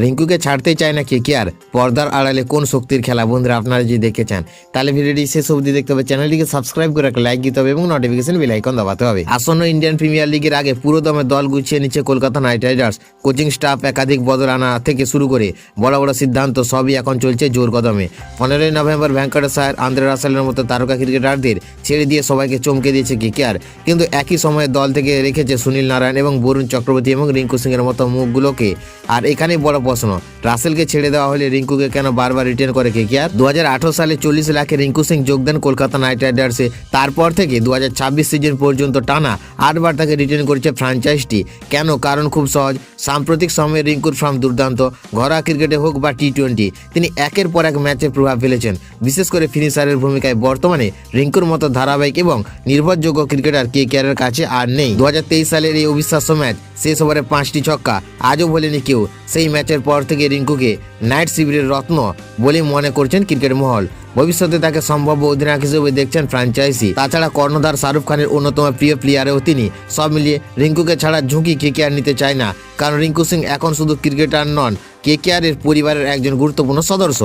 রিঙ্কুকে ছাড়তেই চায় না কেকেআর। পর্দার আড়ালে কোন শক্তির খেলা? বন্ধুরা আপনারা যদি দেখতে চান তাহলে ভিডিওটি শেষ অবধি দেখতে হবে, চ্যানেলটিকে সাবস্ক্রাইব করে একটা লাইক দিতে হবে এবং নোটিফিকেশন বেল আইকন দবাতে হবে। আসন্ন ইন্ডিয়ান প্রিমিয়ার লিগের আগে পুরো দমে দল গুছিয়ে নিচ্ছে Kolkata night Riders. Coaching staff একাধিক বদল আনা থেকে শুরু করে বড় বড় সিদ্ধান্ত সবই এখন চলছে জোর কদমে। 15ই নভেম্বর ভেঙ্কটেশ্বর, আন্দ্রে রাসেলের মতো তারকা ক্রিকেটারদের ছেড়ে দিয়ে সবাইকে চমকে দিয়েছে কেকেআর। কিন্তু একই সময়ে দল থেকে রেখেছে সুনীল নারায়ণ এবং বরুণ চক্রবর্তী এবং রিঙ্কু সিং এর মতো মুখগুলোকে। আর এখানেই বড় প্রশ্ন, রাসেলকে ছেড়ে দেওয়া হলে রিঙ্কুকে কেন বারবার রিটার্ন করে কেকেআর? 2018 সালে 40 লাখে রিঙ্কু সিং যোগ দেন কলকাতা নাইট রাইডার্সে। তারপর থেকে 2026 সিজন পর্যন্ত টানা 8 বার তাকে রিটার্ন করেছে ফ্র্যাঞ্চাইজটি। কেন? কারণ খুব সহজ, সাম্প্রতিক সময়ে রিঙ্কুর ফর্ম দুর্দান্ত। ঘরোয়া ক্রিকেটে হোক বা টি20, তিনি একের পর এক ম্যাচে প্রভাব ফেলেছেন, বিশেষ করে ফিনিশারের ভূমিকায়। বর্তমানে রিঙ্কুর মতো ধারাবাহিক এবং নির্ভরযোগ্য ক্রিকেটার কেকেআরের কাছে আর নেই। 2023 সালের এই অবিশ্বাস্য ম্যাচ, শেষ ওভারে 5টি ছক্কা, আজও বলেনি কেউ। সেই ম্যাচের পর থেকে রিঙ্কুকে নাইট শিবিরের রত্ন বলে মনে করছেন ক্রিকেট মহল। ভবিষ্যতে তাকে সম্ভাব্য অধিনায়ক হিসেবে দেখছেন ফ্র্যাঞ্চাইজি। তাছাড়া কর্ণধার শাহরুখ খানের অন্যতম প্রিয় প্লেয়ারেও তিনি। সব মিলিয়ে রিঙ্কুকে ছাড়া ঝুঁকি কেকেআর নিতে চায় না, কারণ রিঙ্কু সিং এখন শুধু ক্রিকেটার নন, কেকেআরের পরিবারের একজন গুরুত্বপূর্ণ সদস্য।